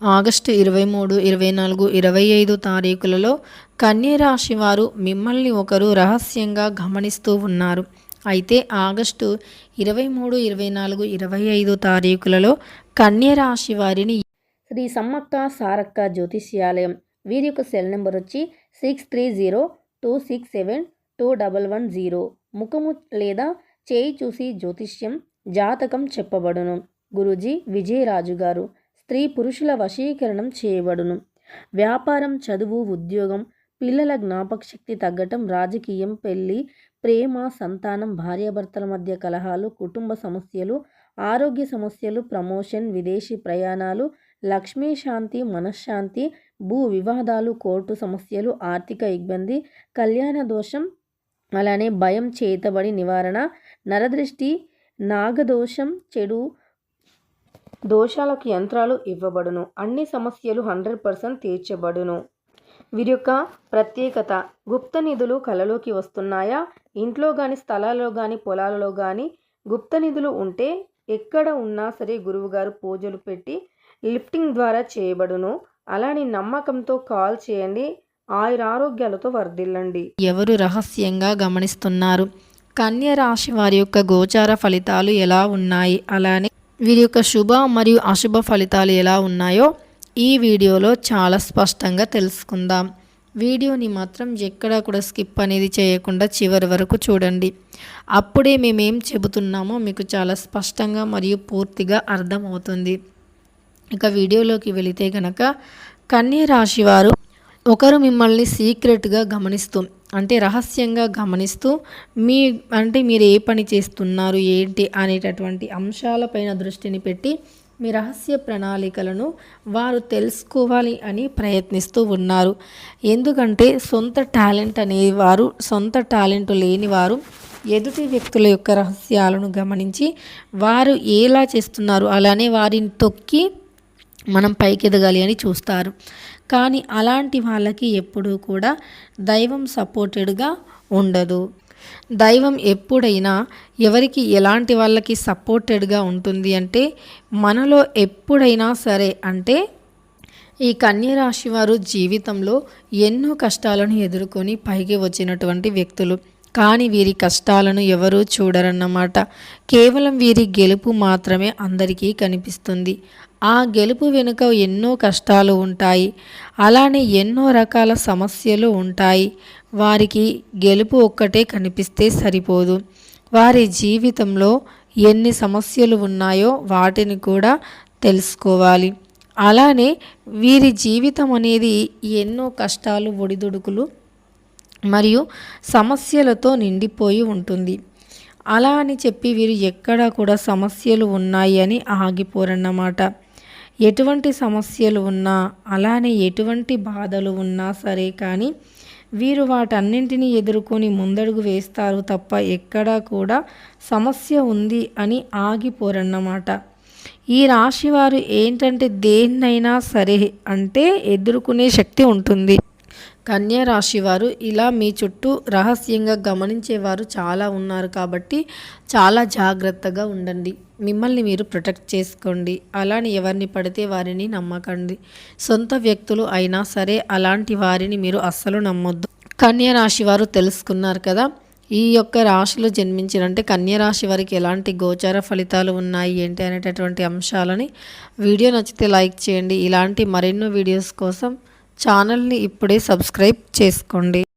August 23, 24, 25 తారీఖులలో కన్య రాశి వారు మిమ్మల్ని ఒకరు రహస్యంగా గమనిస్తూ ఉన్నారు. అయితే ఆగస్టు 23, 24, 25 తారీఖులలో కన్య రాశి వారిని శ్రీ సమ్మక్క సారక్క జ్యోతిష్యాలయం వీరి యొక్క సెల్ నెంబర్ వచ్చి 6302672110. ముఖము లేదా చేయి చూసి జ్యోతిష్యం జాతకం చెప్పబడును. గురూజీ విజయరాజు గారు. స్త్రీ పురుషుల వశీకరణం చేయబడును. వ్యాపారం, చదువు, ఉద్యోగం, పిల్లల జ్ఞాపక శక్తి తగ్గటం, రాజకీయం, పెళ్లి, ప్రేమ, సంతానం, భార్యాభర్తల మధ్య కలహాలు, కుటుంబ సమస్యలు, ఆరోగ్య సమస్యలు, ప్రమోషన్, విదేశీ ప్రయాణాలు, లక్ష్మీ శాంతి, మనశ్శాంతి, భూ వివాదాలు, కోర్టు సమస్యలు, ఆర్థిక ఇబ్బంది, కళ్యాణ దోషం, అలానే భయం, చేతబడి నివారణ, నరదృష్టి, నాగదోషం, చెడు దోషాలకు యంత్రాలు ఇవ్వబడును. అన్ని సమస్యలు 100% తీర్చబడును. వీరి యొక్క ప్రత్యేకత, గుప్త నిధులు కలలోకి వస్తున్నాయా? ఇంట్లో కానీ, స్థలాల్లో కానీ, పొలాలలో కానీ గుప్త నిధులు ఉంటే ఎక్కడ ఉన్నా సరే గురువుగారు పూజలు పెట్టి లిఫ్టింగ్ ద్వారా చేయబడును. అలానే నమ్మకంతో కాల్ చేయండి. ఆయురారోగ్యాలతో వర్ధిల్లండి. ఎవరు రహస్యంగా గమనిస్తున్నారు? కన్య రాశి వారి యొక్క గోచార ఫలితాలు ఎలా ఉన్నాయి, అలానే వీరి యొక్క శుభ మరియు అశుభ ఫలితాలు ఎలా ఉన్నాయో ఈ వీడియోలో చాలా స్పష్టంగా తెలుసుకుందాం. వీడియోని మాత్రం ఎక్కడా కూడా స్కిప్ అనేది చేయకుండా చివరి వరకు చూడండి. అప్పుడే మేమేం చెబుతున్నామో మీకు చాలా స్పష్టంగా మరియు పూర్తిగా అర్థమవుతుంది. ఇక వీడియోలోకి వెళితే గనక కన్య రాశి వారు ఒకరు మిమ్మల్ని సీక్రెట్గా గమనిస్తూ, అంటే రహస్యంగా గమనిస్తూ మీరు ఏ పని చేస్తున్నారు ఏంటి అనేటటువంటి అంశాలపైన దృష్టిని పెట్టి మీ రహస్య ప్రణాళికలను వారు తెలుసుకోవాలి అని ప్రయత్నిస్తూ ఉన్నారు. ఎందుకంటే సొంత టాలెంట్ లేనివారు ఎదుటి వ్యక్తుల యొక్క రహస్యాలను గమనించి వారు ఎలా చేస్తున్నారు అలానే వారిని తొక్కి మనం పైకి ఎదగాలి అని చూస్తారు. కానీ అలాంటి వాళ్ళకి ఎప్పుడూ కూడా దైవం సపోర్టెడ్గా ఉండదు. దైవం ఎప్పుడైనా ఎవరికి ఎలాంటి వాళ్ళకి సపోర్టెడ్గా ఉంటుంది అంటే మనలో ఎప్పుడైనా సరే, అంటే ఈ కన్య రాశి వారు జీవితంలో ఎన్నో కష్టాలను ఎదుర్కొని పైకి వచ్చినటువంటి వ్యక్తులు. కానీ వీరి కష్టాలను ఎవరూ చూడరన్నమాట. కేవలం వీరి గెలుపు మాత్రమే అందరికీ కనిపిస్తుంది. ఆ గెలుపు వెనుక ఎన్నో కష్టాలు ఉంటాయి, అలానే ఎన్నో రకాల సమస్యలు ఉంటాయి. వారికి గెలుపు ఒక్కటే కనిపిస్తే సరిపోదు. వారి జీవితంలో ఎన్ని సమస్యలు ఉన్నాయో వాటిని కూడా తెలుసుకోవాలి. అలానే వీరి జీవితం అనేది ఎన్నో కష్టాలు, ఒడిదుడుకులు మరియు సమస్యలతో నిండిపోయి ఉంటుంది. అలా అని చెప్పి వీరు ఎక్కడా కూడా సమస్యలు ఉన్నాయి అని ఆగిపోరన్నమాట. ఎటువంటి సమస్యలు ఉన్నా, అలానే ఎటువంటి బాధలు ఉన్నా సరే కానీ వీరు వాటన్నింటినీ ఎదుర్కొని ముందడుగు వేస్తారు తప్ప ఎక్కడా కూడా సమస్య ఉంది అని ఆగిపోరన్నమాట. ఈ రాశివారు ఏంటంటే దేన్నైనా సరే అంటే ఎదుర్కొనే శక్తి ఉంటుంది. కన్య రాశివారు ఇలా మీ చుట్టూ రహస్యంగా గమనించేవారు చాలా ఉన్నారు కాబట్టి చాలా జాగ్రత్తగా ఉండండి. మిమ్మల్ని మీరు ప్రొటెక్ట్ చేసుకోండి. అలానే ఎవరిని పడితే వారిని నమ్మకండి. సొంత వ్యక్తులు అయినా సరే అలాంటి వారిని మీరు అస్సలు నమ్మొద్దు. కన్య రాశి వారు తెలుసుకున్నారు కదా, ఈ యొక్క రాశిలో జన్మించారంటే కన్య రాశి వారికి ఎలాంటి గోచార ఫలితాలు ఉన్నాయి ఏంటి అనేటటువంటి అంశాలని. వీడియో నచ్చితే లైక్ చేయండి. ఇలాంటి మరెన్నో వీడియోస్ కోసం ఛానల్ని ఇప్పుడే సబ్స్క్రైబ్ చేసుకోండి.